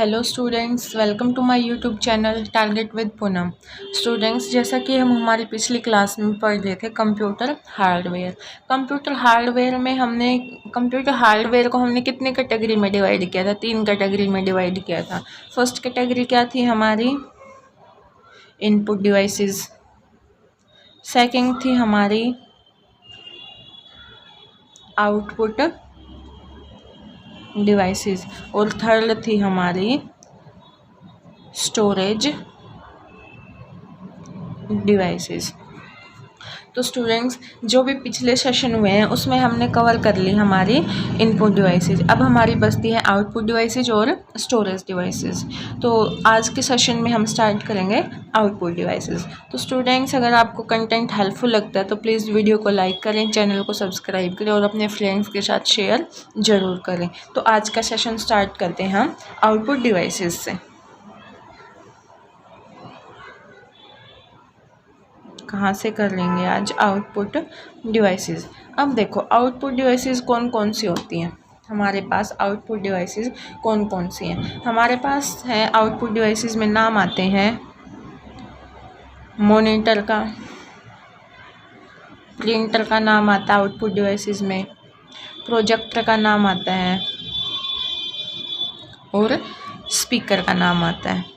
Hello students, welcome to my YouTube channel target with Poonam. Students, जैसा कि हम हमारी पिछली क्लास में पढ़ रहे थे कंप्यूटर हार्डवेयर। कंप्यूटर हार्डवेयर में कंप्यूटर हार्डवेयर को हमने कितने कैटेगरी में डिवाइड किया था? 3 कैटेगरी में डिवाइड किया था। फर्स्ट कैटेगरी क्या थी हमारी? Input devices. सेकंड थी हमारी आउटपुट डिवाइसेस और थर्ड थी हमारी स्टोरेज डिवाइसेस। तो स्टूडेंट्स, जो भी पिछले सेशन हुए हैं उसमें हमने कवर कर ली हमारी इनपुट डिवाइसेस। अब हमारी बचती है आउटपुट डिवाइसेस और स्टोरेज डिवाइसेस। तो आज के सेशन में हम स्टार्ट करेंगे आउटपुट डिवाइसेस। तो स्टूडेंट्स, अगर आपको कंटेंट हेल्पफुल लगता है तो प्लीज़ वीडियो को लाइक करें, चैनल को सब्सक्राइब करें और अपने फ्रेंड्स के साथ शेयर ज़रूर करें। तो आज का सेशन स्टार्ट करते हैं हम आउटपुट डिवाइसेस से। कहाँ से कर लेंगे आज? Output devices. अब देखो, आउटपुट डिवाइसेस कौन कौन सी होती हैं हमारे पास? आउटपुट डिवाइसेस कौन कौन सी हैं हमारे पास? है आउटपुट डिवाइसेस में नाम आते हैं मॉनिटर का, प्रिंटर का नाम आता है आउटपुट डिवाइसेस में, प्रोजेक्टर का नाम आता है और स्पीकर का नाम आता है।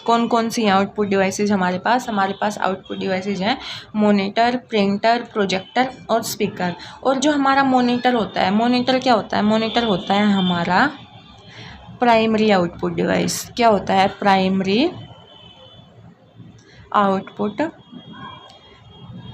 कौन कौन सी हैं आउटपुट डिवाइसेस हमारे पास? हमारे पास आउटपुट डिवाइसेस हैं मॉनिटर, प्रिंटर, प्रोजेक्टर और स्पीकर। और जो हमारा मॉनिटर होता है, मॉनिटर क्या होता है? मॉनिटर होता है हमारा प्राइमरी आउटपुट डिवाइस। क्या होता है? Primary output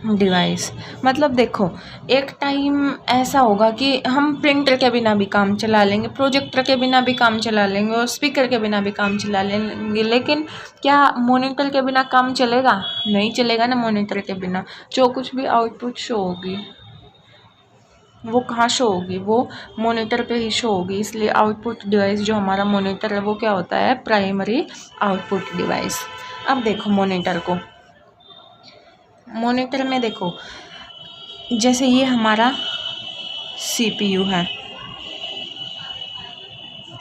device. मतलब देखो, एक टाइम ऐसा होगा कि हम प्रिंटर के बिना भी काम चला लेंगे, प्रोजेक्टर के बिना भी काम चला लेंगे और स्पीकर के बिना भी काम चला लेंगे, लेकिन क्या मॉनिटर के बिना काम चलेगा? नहीं चलेगा ना। मॉनिटर के बिना जो कुछ भी आउटपुट शो होगी वो कहाँ शो होगी? वो मॉनिटर पे ही शो होगी। इसलिए आउटपुट डिवाइस जो हमारा मॉनिटर है वो क्या होता है? Primary output device. अब देखो मॉनिटर को, मॉनिटर में देखो, जैसे ये हमारा सीपीयू है।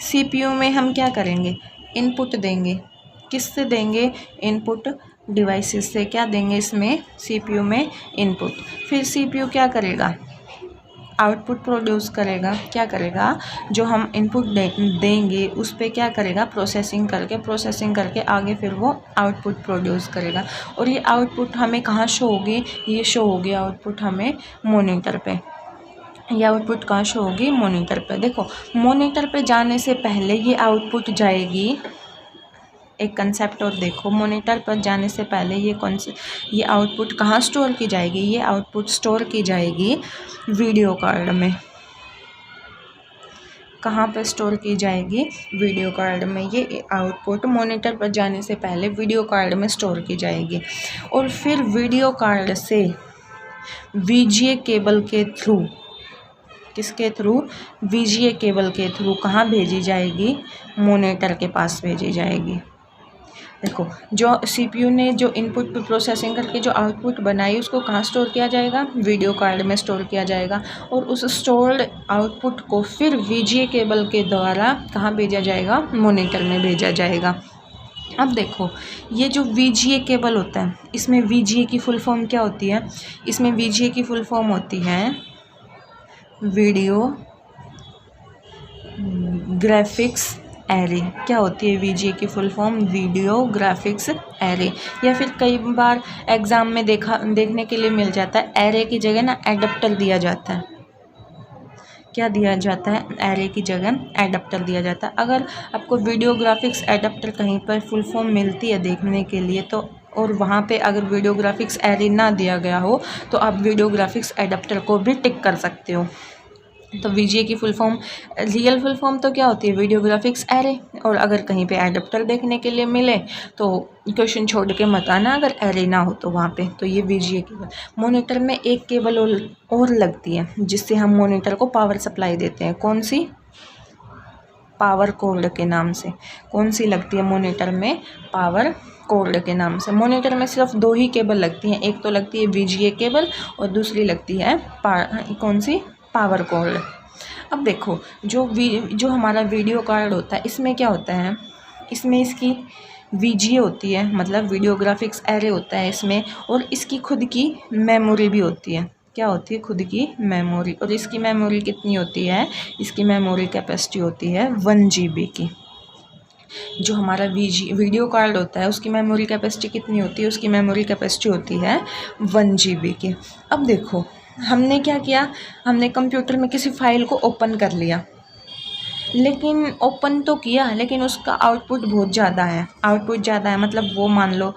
सीपीयू में हम क्या करेंगे? इनपुट देंगे। किससे देंगे? इनपुट डिवाइसेस से। क्या देंगे इसमें? सीपीयू में इनपुट। फिर सीपीयू क्या करेगा? आउटपुट प्रोड्यूस करेगा। क्या करेगा? जो हम इनपुट देंगे उस पर क्या करेगा? प्रोसेसिंग करके आगे फिर वो आउटपुट प्रोड्यूस करेगा। और ये आउटपुट हमें कहाँ शो होगी? ये शो होगी आउटपुट हमें मॉनिटर पे। ये आउटपुट कहाँ शो होगी? मॉनिटर पे। देखो, मॉनिटर पे जाने से पहले ये आउटपुट जाएगी, एक कंसेप्ट और देखो, मॉनिटर पर जाने से पहले ये आउटपुट कहाँ स्टोर की जाएगी? ये आउटपुट स्टोर की जाएगी वीडियो कार्ड में। कहाँ पर स्टोर की जाएगी? वीडियो कार्ड में। ये आउटपुट मॉनिटर पर जाने से पहले वीडियो कार्ड में स्टोर की जाएगी और फिर वीडियो कार्ड से VGA केबल के थ्रू, किसके थ्रू? VGA केबल के थ्रू कहाँ भेजी जाएगी? मॉनिटर के पास भेजी जाएगी। देखो, जो सीपीयू ने जो इनपुट पे प्रोसेसिंग करके जो आउटपुट बनाई उसको कहाँ स्टोर किया जाएगा? वीडियो कार्ड में स्टोर किया जाएगा और उस स्टोर्ड आउटपुट को फिर VGA केबल के द्वारा कहाँ भेजा जाएगा? मॉनिटर में भेजा जाएगा। अब देखो, ये जो VGA केबल होता है, इसमें VGA की फुल फॉर्म क्या होती है? इसमें VGA की फुल फॉर्म होती है वीडियो ग्राफिक्स एरे। क्या होती है VGA की full form? Video graphics array. या फिर कई बार एग्ज़ाम में देखने के लिए मिल जाता है, एरे की जगह ना एडाप्टर दिया जाता है। क्या दिया जाता है? एरे की जगह एडाप्टर दिया जाता है। अगर आपको वीडियो ग्राफिक्स एडाप्टर कहीं पर फुल फॉर्म मिलती है देखने के लिए तो, और वहाँ पे अगर वीडियो ग्राफिक्स एरे ना दिया गया हो तो आप वीडियो ग्राफिक्स एडाप्टर को भी टिक कर सकते हो। तो VGA की full form, real full form तो क्या होती है? Video graphics array. और अगर कहीं पे एडाप्टर देखने के लिए मिले तो क्वेश्चन छोड़ के मत आना अगर एरे ना हो तो वहाँ पे। तो ये VGA केबल। मॉनिटर में एक केबल और लगती है जिससे हम मॉनिटर को पावर सप्लाई देते हैं। कौन सी? पावर कोर्ड के नाम से। कौन सी लगती है मॉनिटर में? पावर कोर्ड के नाम से। मॉनिटर में सिर्फ 2 ही केबल लगती हैं, एक तो लगती है VGA केबल और दूसरी लगती है कौन सी? Power code. अब देखो, जो हमारा वीडियो कार्ड होता है इसमें क्या होता है? इसमें इसकी वीजीए होती है, मतलब वीडियो ग्राफिक्स एरे होता है इसमें, और इसकी खुद की मेमोरी भी होती है। क्या होती है? खुद की मेमोरी। और इसकी मेमोरी कितनी होती है? इसकी मेमोरी कैपेसिटी होती है 1 GB की। जो हमारा वीडियो कार्ड होता है उसकी मेमोरी कैपेसिटी कितनी होती है? उसकी मेमोरी कैपेसिटी होती है 1 GB की। अब देखो हमने क्या किया, हमने कंप्यूटर में किसी फाइल को ओपन कर लिया, लेकिन ओपन तो किया लेकिन उसका आउटपुट बहुत ज़्यादा है। आउटपुट ज़्यादा है मतलब वो मान लो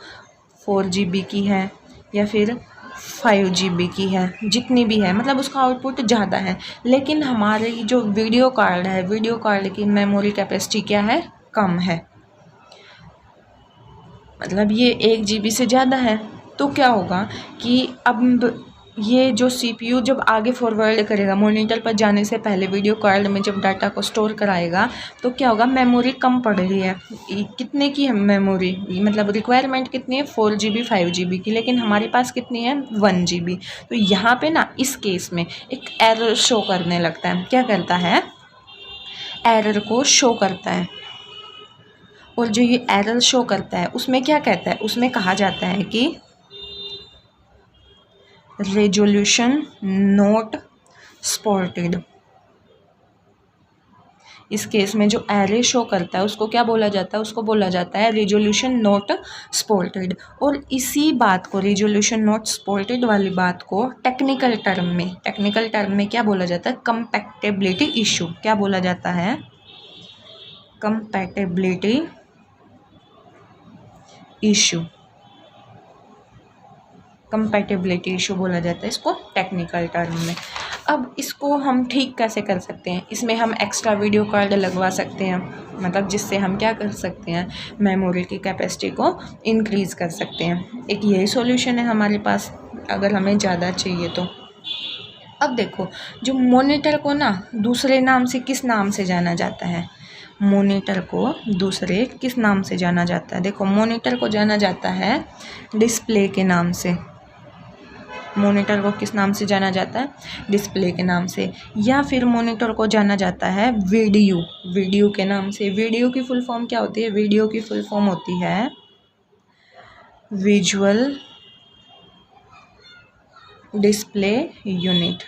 4 GB की है या फिर 5 GB की है, जितनी भी है, मतलब उसका आउटपुट ज़्यादा है। लेकिन हमारी जो वीडियो कार्ड है, वीडियो कार्ड की मेमोरी कैपेसिटी क्या है? कम है, मतलब ये 1 GB से ज़्यादा है। तो क्या होगा कि अब ये जो CPU जब आगे फॉरवर्ड करेगा, मॉनिटर पर जाने से पहले वीडियो कार्ड में जब डाटा को स्टोर कराएगा, तो क्या होगा? मेमोरी कम पड़ रही है। कितने की है मेमोरी? मतलब रिक्वायरमेंट कितनी है? 4 GB 5 GB की, लेकिन हमारे पास कितनी है? 1 GB। तो यहाँ पे ना इस केस में एक एरर शो करने लगता है। क्या करता है? एरर को शो करता है। और जो ये एरर शो करता है उसमें क्या कहता है? उसमें कहा जाता है कि रेजोल्यूशन नोट सपोर्टेड। इस केस में जो एरे शो करता है उसको क्या बोला जाता है? उसको बोला जाता है रेजोल्यूशन नोट सपोर्टेड। और इसी बात को, रेजोल्यूशन नोट सपोर्टेड वाली बात को टेक्निकल टर्म में क्या बोला जाता है? Compatibility issue. क्या बोला जाता है? Compatibility issue. कंपैटिबिलिटी इशू बोला जाता है इसको टेक्निकल टर्म में। अब इसको हम ठीक कैसे कर सकते हैं? इसमें हम एक्स्ट्रा वीडियो कार्ड लगवा सकते हैं, मतलब जिससे हम क्या कर सकते हैं? मेमोरी की कैपेसिटी को इंक्रीज़ कर सकते हैं। एक यही सॉल्यूशन है हमारे पास अगर हमें ज़्यादा चाहिए तो। अब देखो, जो मॉनिटर को ना दूसरे नाम से किस नाम से जाना जाता है? मॉनिटर को दूसरे किस नाम से जाना जाता है? देखो, मॉनिटर को जाना जाता है डिस्प्ले के नाम से। मॉनिटर को किस नाम से जाना जाता है? डिस्प्ले के नाम से। या फिर मॉनिटर को जाना जाता है वीडियो के नाम से। वीडियो की फुल फॉर्म क्या होती है? वीडियो की फुल फॉर्म होती है विजुअल डिस्प्ले यूनिट।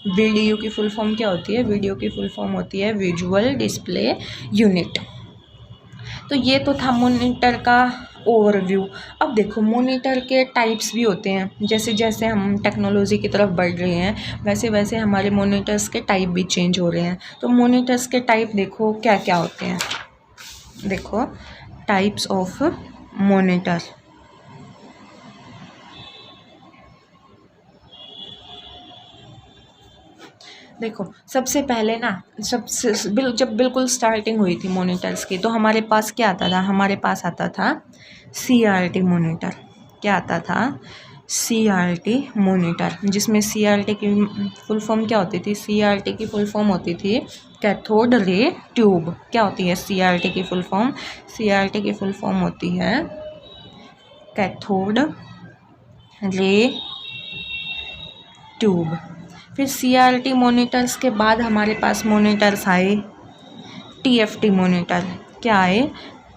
वीडियो की फुल फॉर्म क्या होती है? वीडियो की फुल फॉर्म होती है विजुअल डिस्प्ले यूनिट। तो ये तो था मॉनिटर का ओवरव्यू। अब देखो, मॉनिटर के टाइप्स भी होते हैं। जैसे जैसे हम टेक्नोलॉजी की तरफ बढ़ रहे हैं वैसे वैसे हमारे मॉनिटर्स के टाइप भी चेंज हो रहे हैं। तो मॉनिटर्स के टाइप देखो क्या क्या होते हैं। देखो, टाइप्स ऑफ मॉनिटर। देखो, सबसे पहले ना जब बिल्कुल स्टार्टिंग हुई थी मॉनिटर्स की, तो हमारे पास क्या आता था? हमारे पास आता था CRT मॉनिटर। क्या आता था? CRT मॉनिटर, जिसमें CRT की फुल फॉर्म क्या होती थी? CRT की फुल फॉर्म होती थी कैथोड रे ट्यूब। क्या होती है CRT की फुल फॉर्म? CRT की फुल फॉर्म होती है कैथोड रे ट्यूब। फिर CRT मॉनिटर्स के बाद हमारे पास मॉनिटर्स आए TFT मॉनिटर। क्या आए?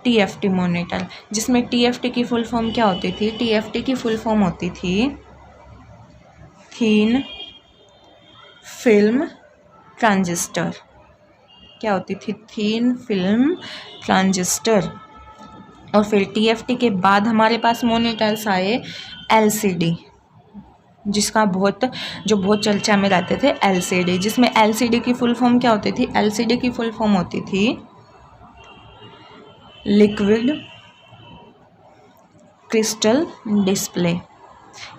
TFT मॉनिटर, जिसमें TFT की फुल फॉर्म क्या होती थी? TFT की फुल फॉर्म होती थी थीन फिल्म ट्रांजिस्टर। क्या होती थी? Thin film transistor. और फिर TFT के बाद हमारे पास मॉनिटर्स आए LCD, जिसका बहुत चर्चा में रहते थे LCD, जिसमें LCD की फुल फॉर्म क्या होती थी? LCD की फुल फॉर्म होती थी लिक्विड क्रिस्टल डिस्प्ले।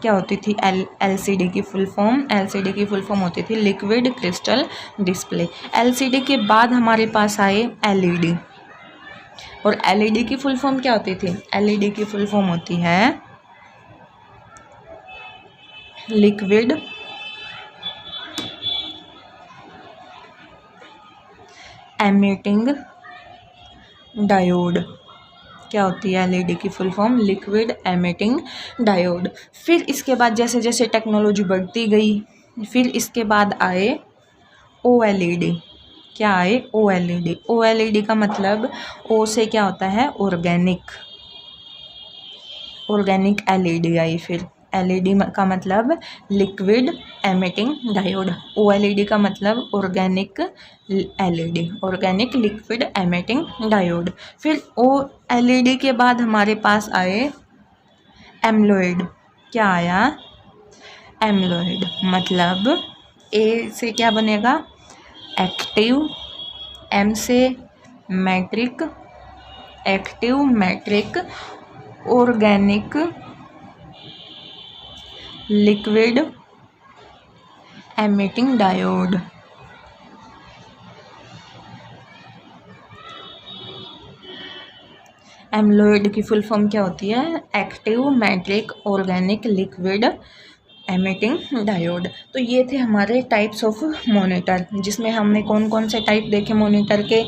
क्या होती थी LCD की फुल फॉर्म? LCD की फुल फॉर्म होती थी लिक्विड क्रिस्टल डिस्प्ले। LCD के बाद हमारे पास आए LED, और LED की फुल फॉर्म क्या होती थी? LED की फुल फॉर्म होती है लिक्विड एमिटिंग डायोड। क्या होती है LED की full form? Liquid emitting diode. फिर इसके बाद जैसे जैसे टेक्नोलॉजी बढ़ती गई, फिर इसके बाद आए OLED। क्या आए, OLED। OLED का मतलब ओ से क्या होता है, ऑर्गेनिक, ऑर्गेनिक LED आई। फिर LED का मतलब लिक्विड एमिटिंग डायोड, OLED का मतलब organic LED, organic liquid emitting diode. फिर OLED के बाद हमारे पास आए एमलोइड। क्या आया, एमलोइड। मतलब ए से क्या बनेगा, एक्टिव, एम से matrix, active matrix organic liquid emitting diode. AMOLED की फुल फॉर्म क्या होती है, active matrix organic liquid emitting diode. तो ये थे हमारे टाइप्स ऑफ मॉनिटर, जिसमें हमने कौन कौन से टाइप देखे मॉनिटर के।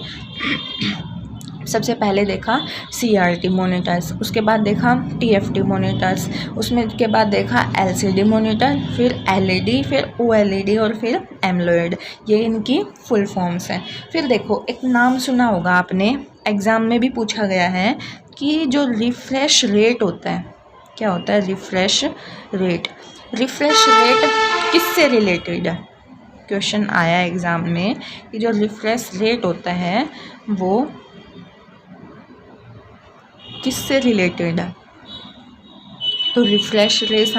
सबसे पहले देखा CRT मॉनिटर्स, उसके बाद देखा TFT मॉनिटर्स, उसमें के बाद देखा LCD मॉनिटर, फिर LED, फिर OLED और फिर एमलोइड। ये इनकी फुल फॉर्म्स हैं। फिर देखो, एक नाम सुना होगा आपने, एग्ज़ाम में भी पूछा गया है कि जो रिफ़्रेश रेट होता है, क्या होता है, रिफ़्रेश रेट। रिफ़्रेश रेट किससे रिलेटेड है, क्वेश्चन आया एग्ज़ाम में कि जो रिफ़्रेश रेट होता है वो किससे रिलेटेड है। तो रिफ़्रेश रेट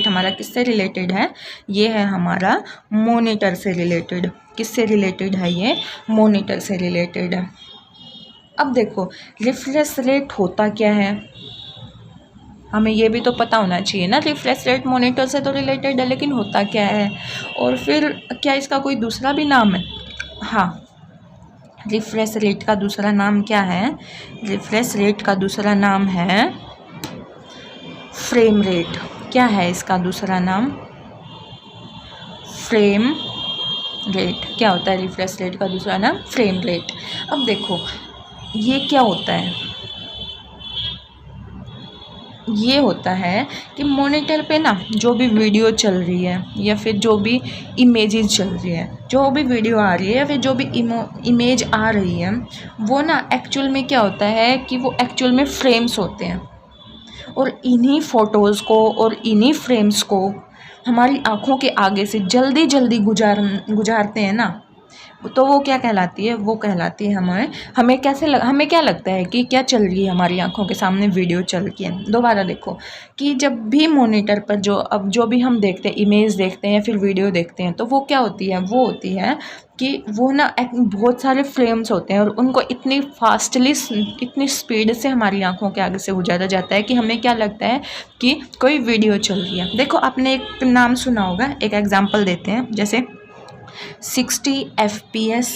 हमारा किससे रिलेटेड है, ये है हमारा मॉनिटर से रिलेटेड। किससे रिलेटेड है, ये मॉनिटर से रिलेटेड है। अब देखो, रिफ़्रेश रेट होता क्या है, हमें ये भी तो पता होना चाहिए ना। रिफ़्रेश रेट मॉनिटर से तो रिलेटेड है, लेकिन होता क्या है, और फिर क्या इसका कोई दूसरा भी नाम है। हाँ, रिफ़्रेश रेट का दूसरा नाम क्या है, रिफ़्रेश रेट का दूसरा नाम है फ्रेम रेट। क्या है इसका दूसरा नाम, फ्रेम रेट। क्या होता है रिफ़्रेश रेट का दूसरा नाम, फ्रेम रेट। अब देखो, ये क्या होता है, ये होता है कि मॉनिटर पे ना जो भी वीडियो चल रही है या फिर जो भी इमेजेस चल रही है, जो भी वीडियो आ रही है या फिर जो भी इमेज आ रही है, वो ना एक्चुअल में क्या होता है कि वो एक्चुअल में फ्रेम्स होते हैं। और इन्हीं फ़ोटोज़ को और इन्हीं फ्रेम्स को हमारी आँखों के आगे से जल्दी जल्दी गुजारते हैं ना, तो वो क्या कहलाती है, वो कहलाती है हमें हमें क्या लगता है कि क्या चल रही है, हमारी आंखों के सामने वीडियो चल रही है। दोबारा देखो कि जब भी मॉनिटर पर जो भी हम देखते हैं, इमेज देखते हैं या फिर वीडियो देखते हैं, तो वो क्या होती है, वो होती है कि वो ना बहुत सारे फ्रेम्स होते हैं और उनको इतनी फास्टली, इतनी स्पीड से हमारी आंखों के आगे से गुजारा जाता है कि हमें क्या लगता है कि कोई वीडियो चल रही है। देखो, आपने एक नाम सुना होगा, एक एग्जाम्पल देते हैं, जैसे 60 FPS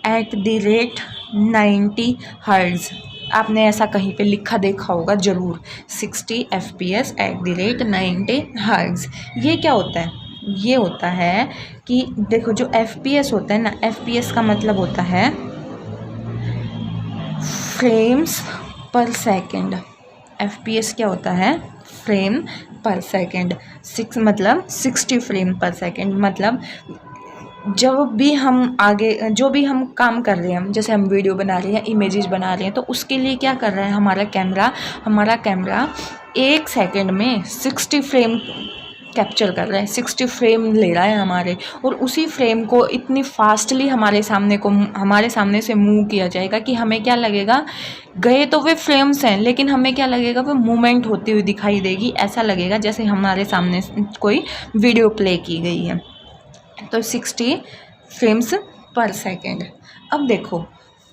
@ 90 हर्ट्ज़। आपने ऐसा कहीं पे लिखा देखा होगा ज़रूर, 60 FPS @ 90 हर्ट्ज़। ये क्या होता है, ये होता है कि देखो, जो FPS होता है ना, FPS का मतलब होता है फ्रेम्स पर सेकंड। FPS क्या होता है, फ्रेम पर सेकंड। 6 मतलब 60 फ्रेम पर सेकंड। मतलब जब भी हम आगे जो भी हम काम कर रहे हैं, जैसे हम वीडियो बना रहे हैं, इमेजेस बना रहे हैं, तो उसके लिए क्या कर रहा है हमारा कैमरा 1 सेकंड में 60 फ्रेम कैप्चर कर रहा है, 60 फ्रेम ले रहा है हमारे, और उसी फ्रेम को इतनी फास्टली हमारे सामने से मूव किया जाएगा कि हमें क्या लगेगा, गए तो वे फ्रेम्स हैं लेकिन हमें क्या लगेगा, वो मूवमेंट होती हुई दिखाई देगी। ऐसा लगेगा जैसे हमारे सामने कोई वीडियो प्ले की गई है। तो 60 फ्रेम्स पर सेकंड। अब देखो,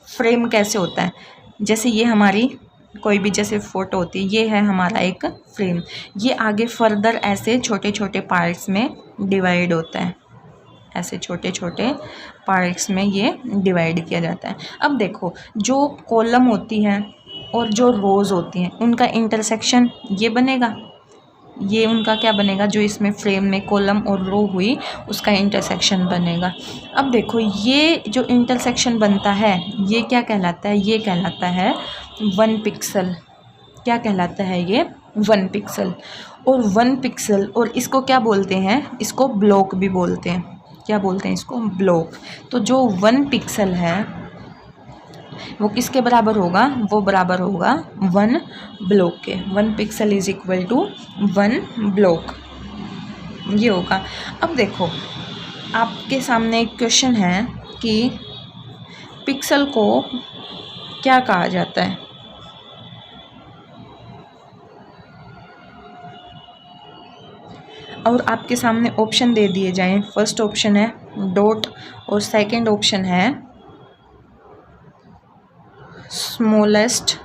फ्रेम कैसे होता है, जैसे ये हमारी कोई भी जैसे फ़ोटो होती है, ये है हमारा एक फ्रेम। ये आगे फर्दर ऐसे छोटे छोटे पार्ट्स में डिवाइड होता है, ऐसे छोटे छोटे पार्ट्स में ये डिवाइड किया जाता है। अब देखो, जो कॉलम होती हैं और जो रोज़ होती हैं, उनका इंटरसेक्शन ये बनेगा, ये उनका क्या बनेगा, जो इसमें फ्रेम में कॉलम और रो हुई, उसका इंटरसेक्शन बनेगा। अब देखो, ये जो इंटरसेक्शन बनता है, ये क्या कहलाता है, ये कहलाता है 1 पिक्सल। क्या कहलाता है ये, 1 पिक्सल। और 1 पिक्सल, और इसको क्या बोलते हैं, इसको ब्लॉक भी बोलते हैं। क्या बोलते हैं इसको, ब्लॉक। तो जो 1 पिक्सल है वो किसके बराबर होगा, वो बराबर होगा 1 ब्लॉक के। 1 pixel is equal to 1 block, ये होगा। अब देखो आपके सामने एक क्वेश्चन है कि पिक्सल को क्या कहा जाता है। और आपके सामने ऑप्शन दे दिए जाएं। फर्स्ट ऑप्शन है डॉट और सेकंड ऑप्शन है स्मॉलेस्ट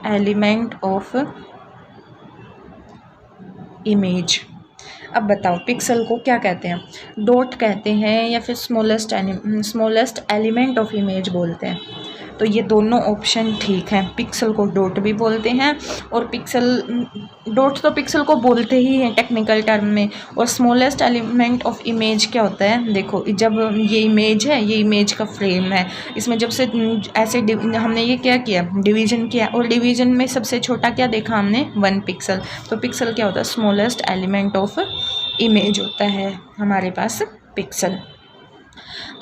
एलिमेंट ऑफ इमेज। अब बताओ पिक्सल को क्या कहते हैं, डॉट कहते हैं या फिर स्मॉलेस्ट एलिमेंट ऑफ इमेज बोलते हैं। तो ये दोनों ऑप्शन ठीक हैं। पिक्सल को डॉट भी बोलते हैं और डॉट तो पिक्सल को बोलते ही हैं टेक्निकल टर्म में। और स्मॉलेस्ट एलिमेंट ऑफ इमेज क्या होता है, देखो जब ये इमेज है, ये इमेज का फ्रेम है, इसमें जब से ऐसे हमने ये क्या किया, डिवीज़न किया, और डिवीज़न में सबसे छोटा क्या देखा हमने, 1 पिक्सल। तो पिक्सल क्या होता है, स्मॉलेस्ट एलिमेंट ऑफ इमेज होता है हमारे पास पिक्सल।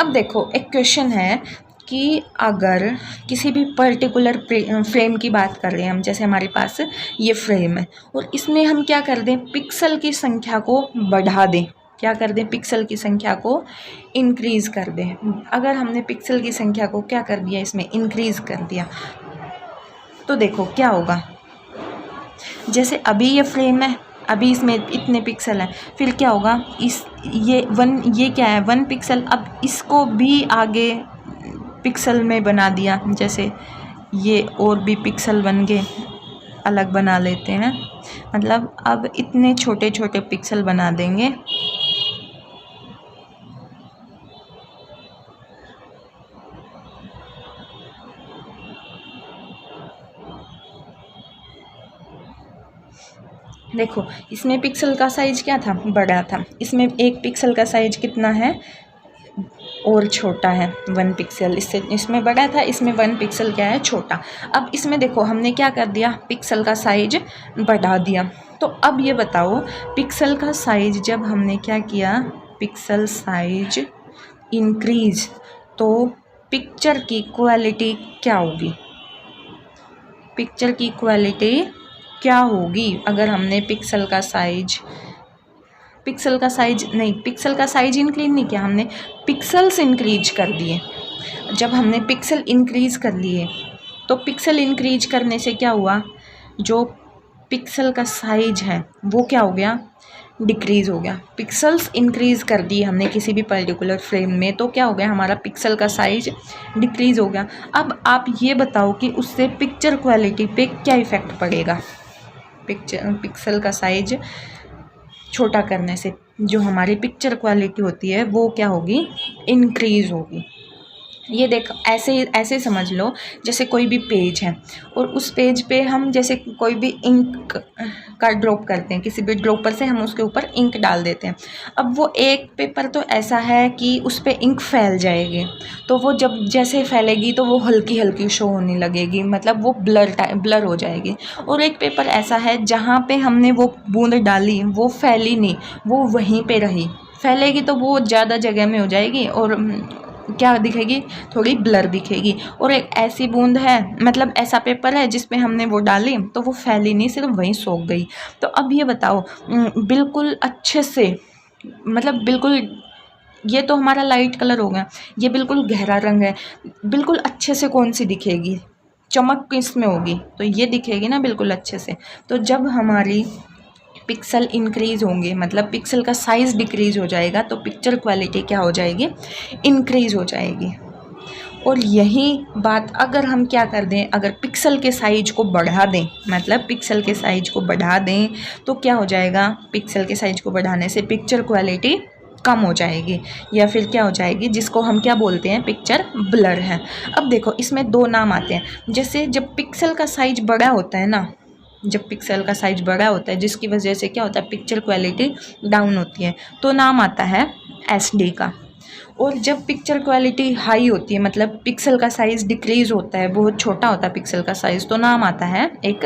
अब देखो एक क्वेश्चन है कि अगर किसी भी पर्टिकुलर फ्रेम की बात कर रहे हैं हम, जैसे हमारे पास ये फ्रेम है और इसमें हम क्या कर दें, पिक्सल की संख्या को बढ़ा दें, क्या कर दें, पिक्सल की संख्या को इंक्रीज़ कर दें। अगर हमने पिक्सल की संख्या को क्या कर दिया, इसमें इंक्रीज़ कर दिया, तो देखो क्या होगा। जैसे अभी ये फ्रेम है, अभी इसमें इतने पिक्सल हैं, फिर क्या होगा, ये क्या है 1 पिक्सल, अब इसको भी आगे पिक्सल में बना दिया, जैसे ये और भी पिक्सल बन गए, अलग बना लेते हैं, मतलब अब इतने छोटे छोटे पिक्सल बना देंगे। देखो इसमें पिक्सल का साइज क्या था, बड़ा था, इसमें एक पिक्सल का साइज कितना है, और छोटा है 1 पिक्सल, इसमें बड़ा था, इसमें 1 पिक्सल क्या है, छोटा। अब इसमें देखो हमने क्या कर दिया, पिक्सल का साइज बढ़ा दिया। तो अब ये बताओ पिक्सल का साइज जब हमने क्या किया, पिक्सल साइज इंक्रीज, तो पिक्चर की क्वालिटी क्या होगी, पिक्चर की क्वालिटी क्या होगी अगर हमने पिक्सल का साइज इंक्रीज नहीं किया, हमने पिक्सल्स इंक्रीज कर दिए। जब हमने पिक्सल इंक्रीज कर लिए तो पिक्सल इंक्रीज करने से क्या हुआ, जो पिक्सल का साइज है वो क्या हो गया, डिक्रीज़ हो गया। पिक्सल्स इंक्रीज़ कर दिए हमने किसी भी पर्टिकुलर फ्रेम में, तो क्या हो गया, हमारा पिक्सल का साइज डिक्रीज़ हो गया। अब आप ये बताओ कि उससे पिक्चर क्वालिटी पे क्या इफ़ेक्ट पड़ेगा। पिक्सल का साइज छोटा करने से जो हमारी पिक्चर क्वालिटी होती है वो क्या होगी, इंक्रीज़ होगी। ये देख ऐसे समझ लो, जैसे कोई भी पेज है और उस पेज पे हम जैसे कोई भी इंक का ड्रॉप करते हैं, किसी भी ड्रॉपर से हम उसके ऊपर इंक डाल देते हैं। अब वो एक पेपर तो ऐसा है कि उस पे इंक फैल जाएगी, तो वो जब जैसे फैलेगी तो वो हल्की हल्की शो होने लगेगी, मतलब वो ब्लर हो जाएगी। और एक पेपर ऐसा है जहाँ पे हमने वो बूंद डाली, वो फैली नहीं, वो वहीं पे रही। फैलेगी तो वो ज़्यादा जगह में हो जाएगी और क्या दिखेगी, थोड़ी ब्लर दिखेगी। और एक ऐसी बूंद है, मतलब ऐसा पेपर है जिस पे हमने वो डाली तो वो फैली नहीं, सिर्फ वहीं सोख गई। तो अब ये बताओ बिल्कुल अच्छे से, मतलब बिल्कुल, ये तो हमारा लाइट कलर हो गया, ये बिल्कुल गहरा रंग है, बिल्कुल अच्छे से कौन सी दिखेगी, चमक किसमें होगी, तो ये दिखेगी ना बिल्कुल अच्छे से। तो जब हमारी पिक्सल इंक्रीज़ होंगे, मतलब पिक्सल का साइज़ डिक्रीज़ हो जाएगा, तो पिक्चर क्वालिटी क्या हो जाएगी, इंक्रीज़ हो जाएगी। और यही बात अगर हम क्या कर दें, अगर पिक्सल के साइज को बढ़ा दें, मतलब पिक्सल के साइज को बढ़ा दें, तो क्या हो जाएगा, पिक्सल के साइज को बढ़ाने से पिक्चर क्वालिटी कम हो जाएगी, या फिर क्या हो जाएगी, जिसको हम क्या बोलते हैं, पिक्चर ब्लर है। अब देखो इसमें 2 नाम आते हैं। जैसे जब पिक्सल का साइज बड़ा होता है ना, जब पिक्सल का साइज बड़ा होता है जिसकी वजह से क्या होता है, पिक्चर क्वालिटी डाउन होती है, तो नाम आता है SD का। और जब पिक्चर क्वालिटी हाई होती है, मतलब पिक्सल का साइज़ डिक्रीज़ होता है, बहुत छोटा होता है पिक्सल का साइज़, तो नाम आता है एक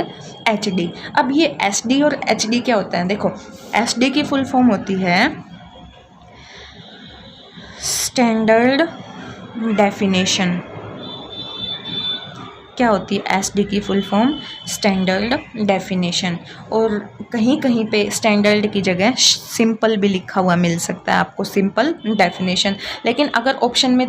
HD। अब ये SD और HD क्या होता है, देखो SD की फुल फॉर्म होती है स्टैंडर्ड डेफिनेशन क्या होती है? एसडी की फुल फॉर्म स्टैंडर्ड डेफिनेशन। और कहीं कहीं पे स्टैंडर्ड की जगह सिंपल भी लिखा हुआ मिल सकता है आपको, सिंपल डेफिनेशन। लेकिन अगर ऑप्शन में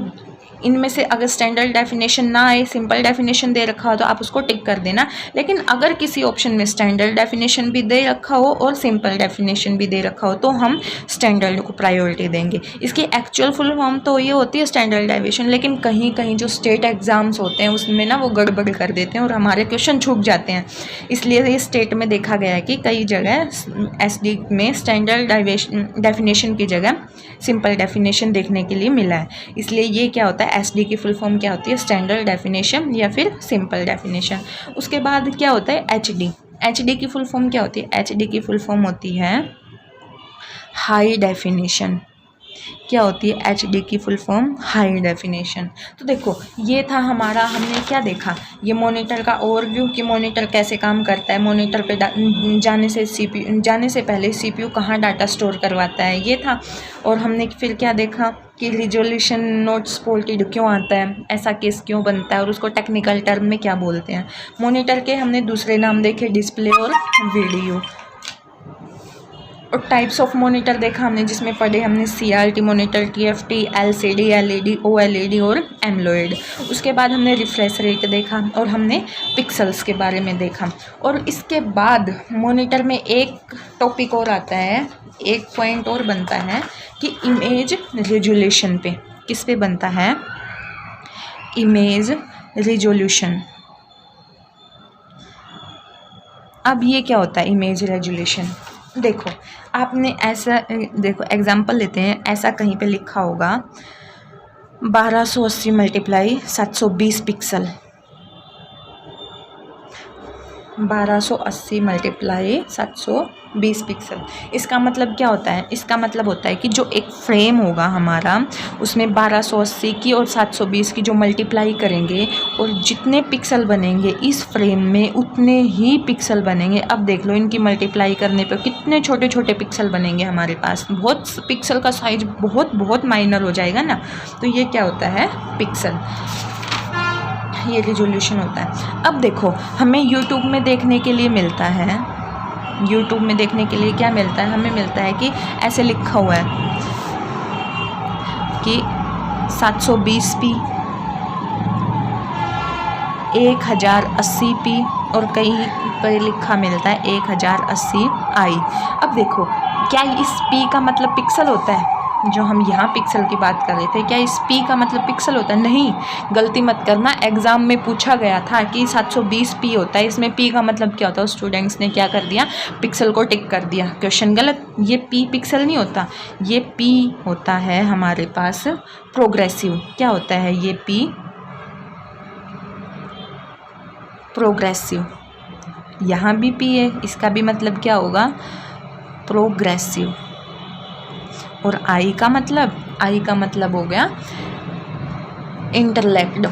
इनमें से अगर स्टैंडर्ड डेफिनेशन ना आए, सिंपल डेफिनेशन दे रखा हो तो आप उसको टिक कर देना। लेकिन अगर किसी ऑप्शन में स्टैंडर्ड डेफिनेशन भी दे रखा हो और सिंपल डेफिनेशन भी दे रखा हो तो हम स्टैंडर्ड को प्रायोरिटी देंगे। इसकी एक्चुअल फुल फॉर्म तो ये होती है स्टैंडर्ड डेफिनेशन, लेकिन कहीं कहीं जो स्टेट एग्ज़ाम्स होते हैं उसमें ना वो गड़बड़ कर देते हैं और हमारे क्वेश्चन छूट जाते हैं। इसलिए ये स्टेट में देखा गया है कि कई जगह एसडी में स्टैंडर्ड डेफिनेशन की जगह सिंपल डेफिनेशन देखने के लिए मिला है। इसलिए ये क्या होता है, एसडी की फुल फॉर्म क्या होती है? स्टैंडर्ड डेफिनेशन या फिर सिंपल डेफिनेशन। उसके बाद क्या होता है? एचडी। एचडी की फुल फॉर्म क्या होती है? एचडी की फुल फॉर्म होती है हाई डेफिनेशन। क्या होती है एचडी की फुल फॉर्म? High definition. तो देखो ये था हमारा, हमने क्या देखा, ये मॉनिटर का ओवरव्यू कि मॉनिटर कैसे काम करता है, मॉनिटर पे जाने से पहले सीपीयू कहाँ डाटा स्टोर करवाता है, ये था। और हमने फिर क्या देखा कि रिजोल्यूशन नॉट सपोर्टेड क्यों आता है, ऐसा केस क्यों बनता है और उसको टेक्निकल टर्म में क्या बोलते हैं। मॉनिटर के हमने दूसरे नाम देखे, डिस्प्ले और वीडियो। और टाइप्स ऑफ मॉनिटर देखा हमने, जिसमें पढ़े हमने CRT monitor, TFT, LCD, LED, OLED और एमलोइड। उसके बाद हमने रिफ्रेश रेट देखा और हमने पिक्सल्स के बारे में देखा। और इसके बाद मॉनिटर में एक टॉपिक और आता है, एक पॉइंट और बनता है कि इमेज रेजोल्यूशन पे। किस पे बनता है? Image resolution. अब ये क्या होता है इमेज रेजोल्यूशन? देखो आपने ऐसा, देखो एग्जांपल लेते हैं, ऐसा कहीं पे लिखा होगा 1280 मल्टीप्लाई 720 पिक्सल, 1280 मल्टीप्लाई 720 पिक्सल। इसका मतलब क्या होता है? इसका मतलब होता है कि जो एक फ्रेम होगा हमारा, उसमें 1280 की और 720 की जो मल्टीप्लाई करेंगे और जितने पिक्सल बनेंगे इस फ्रेम में उतने ही पिक्सल बनेंगे। अब देख लो इनकी मल्टीप्लाई करने पे कितने छोटे छोटे पिक्सल बनेंगे हमारे पास, बहुत पिक्सल का साइज बहुत बहुत माइनर हो जाएगा ना। तो ये क्या होता है? पिक्सल, ये रिजोल्यूशन होता है। अब देखो हमें यूट्यूब में देखने के लिए मिलता है, यूट्यूब में देखने के लिए क्या मिलता है? हमें मिलता है कि ऐसे लिखा हुआ है कि 720p, 1080p और कहीं पर लिखा मिलता है 1080i। अब देखो क्या इस p का मतलब पिक्सल होता है? जो हम यहाँ पिक्सल की बात कर रहे थे, क्या इस p का मतलब पिक्सल होता है? नहीं, गलती मत करना। एग्ज़ाम में पूछा गया था कि 720p होता है, इसमें p का मतलब क्या होता है? स्टूडेंट्स ने क्या कर दिया? पिक्सल को टिक कर दिया। क्वेश्चन गलत। ये p पिक्सल नहीं होता, ये p होता है हमारे पास प्रोग्रेसिव। क्या होता है ये p? प्रोग्रेसिव। यहाँ भी p है, इसका भी मतलब क्या होगा? प्रोग्रेसिव। और आई का मतलब? आई का मतलब हो गया इंटरलेक्ट।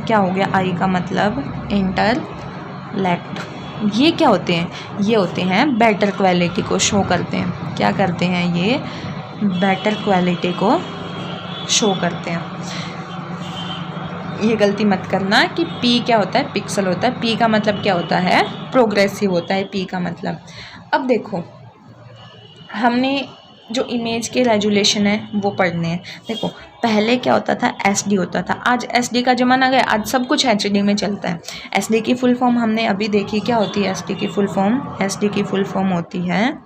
क्या हो गया आई का मतलब? इंटरलेक्ट। ये क्या होते हैं? ये होते हैं बेटर क्वालिटी को शो करते हैं। क्या करते हैं ये? बेटर क्वालिटी को शो करते हैं। ये गलती मत करना कि p क्या होता है? पिक्सल होता है। p का मतलब क्या होता है? प्रोग्रेसिव होता है p का मतलब। अब देखो हमने जो इमेज के रेजोल्यूशन है वो पढ़ने हैं। देखो पहले क्या होता था? एसडी होता था। आज एसडी का ज़माना गया, आज सब कुछ एचडी में चलता है। एसडी की फुल फॉर्म हमने अभी देखी, क्या होती है एसडी की फुल फॉर्म? एसडी की फुल फॉर्म होती है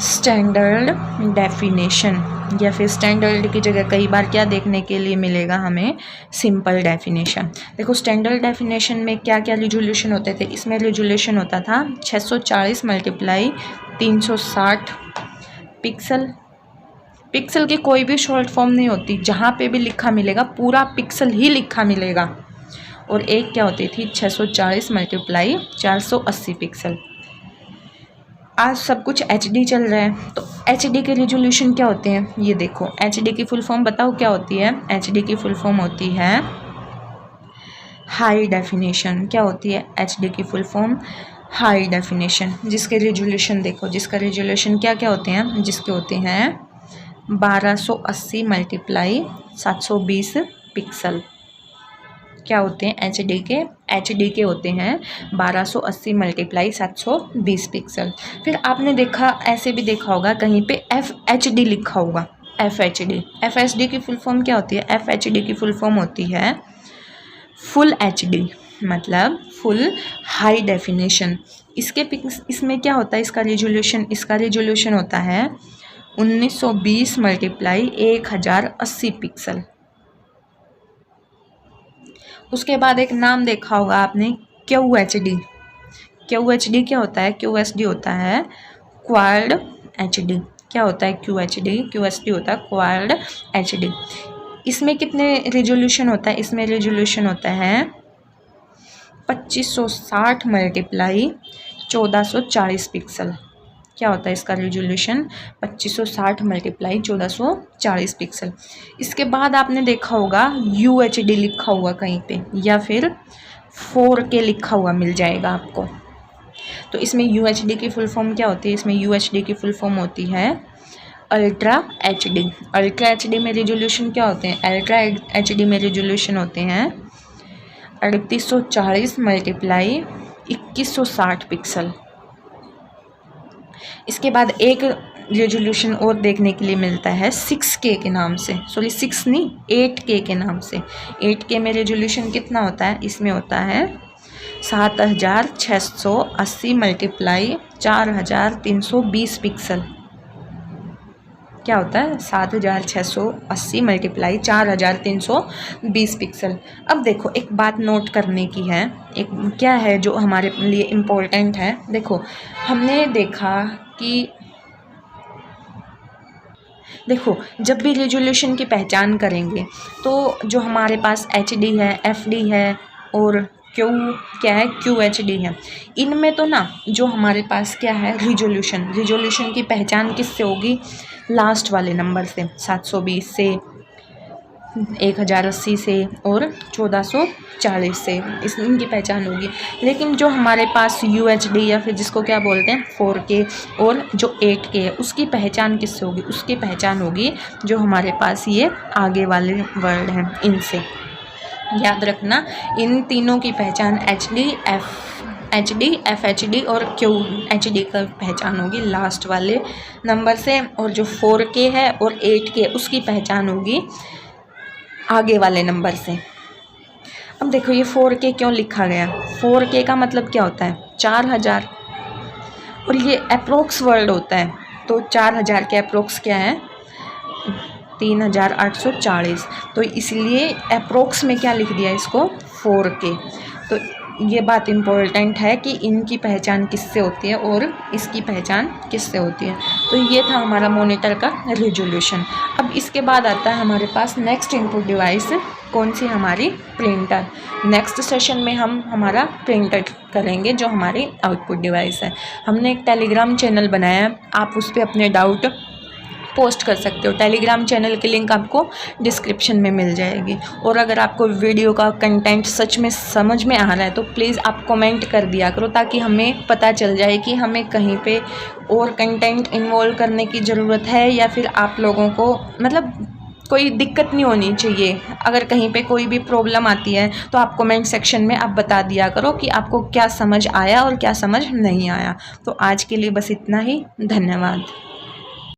स्टैंडर्ड डेफिनेशन, या फिर स्टैंडर्ड की जगह कई बार क्या देखने के लिए मिलेगा हमें? Simple definition. देखो स्टैंडर्ड डेफिनेशन में क्या क्या रिजोल्यूशन होते थे? इसमें रिजोल्यूशन होता था 640 मल्टीप्लाई 360 पिक्सल। पिक्सल की कोई भी शॉर्ट फॉर्म नहीं होती, जहाँ पे भी लिखा मिलेगा पूरा पिक्सल ही लिखा मिलेगा। और एक क्या होती थी? 640 मल्टीप्लाई 480 पिक्सल। आज सब कुछ एचडी चल रहा है, तो एचडी के रिजोल्यूशन क्या होते हैं? ये देखो एचडी की फुल फॉर्म बताओ क्या होती है? एचडी की फुल फॉर्म होती है हाई डेफिनेशन। क्या होती है एचडी की फुल फॉर्म? High definition. जिसके रिजोल्यूशन देखो, जिसका रिजोल्यूशन क्या क्या होते हैं? जिसके होते हैं 1280 मल्टीप्लाई 720 पिक्सल क्या होते हैं, एच डी के होते हैं 1280 मल्टीप्लाई 720 पिक्सल। फिर आपने देखा, ऐसे भी देखा होगा कहीं पे FHD लिखा होगा, FHD की फुल फॉर्म क्या होती है, FHD की फुल फॉर्म होती है फुल HD, मतलब फुल हाई डेफिनेशन। इसमें क्या होता है, इसका रेजोल्यूशन होता है 1920 मल्टीप्लाई 1080 पिक्सल। उसके बाद एक नाम देखा होगा आपने, QHD क्या होता है, QHD होता है क्वाड HD। क्या होता है QHD होता है क्वाड HD। इसमें कितने रेजोल्यूशन होता है, इसमें रेजोल्यूशन होता है 2560 मल्टीप्लाई 1440 पिक्सल। क्या होता है इसका रेजोल्यूशन, 2560 मल्टीप्लाई 1440 पिक्सल। इसके बाद आपने देखा होगा UHD लिखा हुआ कहीं पे, या फिर 4K लिखा हुआ मिल जाएगा आपको। तो इसमें UHD की फुल फॉर्म क्या होती है, इसमें UHD की फुल फॉर्म होती है अल्ट्रा HD में रेजोल्यूशन क्या होते हैं, अल्ट्रा HD में रेजोल्यूशन होते हैं 3840 मल्टीप्लाई 2160 पिक्सल। इसके बाद एक रेजोल्यूशन और देखने के लिए मिलता है 6K के नाम से, 8K के नाम से। 8K में रेजोल्यूशन कितना होता है, इसमें होता है 7680 मल्टीप्लाई 4320 पिक्सल। क्या होता है 7680 मल्टीप्लाई 4320 पिक्सल। अब देखो एक बात नोट करने की है, एक क्या है जो हमारे लिए इम्पोर्टेंट है। देखो हमने देखा कि जब भी रेजोल्यूशन की पहचान करेंगे तो जो हमारे पास HD है, FD है और QHD है, इनमें तो ना जो हमारे पास क्या है रेजोल्यूशन की पहचान किससे होगी, लास्ट वाले नंबर से, 720 से, 1080 से और 1440 से, इनकी पहचान होगी। लेकिन जो हमारे पास UHD या फिर जिसको क्या बोलते हैं 4K और जो 8K है, उसकी पहचान किससे होगी, उसकी पहचान होगी जो हमारे पास ये आगे वाले वर्ड हैं इनसे। याद रखना इन तीनों की पहचान HD, FHD और QHD का पहचान होगी लास्ट वाले नंबर से, और जो 4K है और 8K उसकी पहचान होगी आगे वाले नंबर से। अब देखो ये 4K क्यों लिखा गया, 4K का मतलब क्या होता है 4000, और ये अप्रोक्स वर्ड होता है, तो 4000 के अप्रोक्स क्या है 3840, तो इसलिए अप्रोक्स में क्या लिख दिया इसको 4K। तो ये बात इम्पोर्टेंट है कि इनकी पहचान किससे होती है और इसकी पहचान किससे होती है। तो ये था हमारा मॉनिटर का रेजोल्यूशन। अब इसके बाद आता है हमारे पास नेक्स्ट इनपुट डिवाइस, कौन सी, हमारी प्रिंटर। नेक्स्ट सेशन में हम हमारा प्रिंटर करेंगे जो हमारी आउटपुट डिवाइस है। हमने एक टेलीग्राम चैनल बनाया है, आप उस पर अपने डाउट पोस्ट कर सकते हो। टेलीग्राम चैनल की लिंक आपको डिस्क्रिप्शन में मिल जाएगी। और अगर आपको वीडियो का कंटेंट सच में समझ में आ रहा है तो प्लीज़ आप कमेंट कर दिया करो, ताकि हमें पता चल जाए कि हमें कहीं पे और कंटेंट इन्वॉल्व करने की ज़रूरत है, या फिर आप लोगों को मतलब कोई दिक्कत नहीं होनी चाहिए। अगर कहीं पे कोई भी प्रॉब्लम आती है तो आप कमेंट सेक्शन में आप बता दिया करो कि आपको क्या समझ आया और क्या समझ नहीं आया। तो आज के लिए बस इतना ही, धन्यवाद।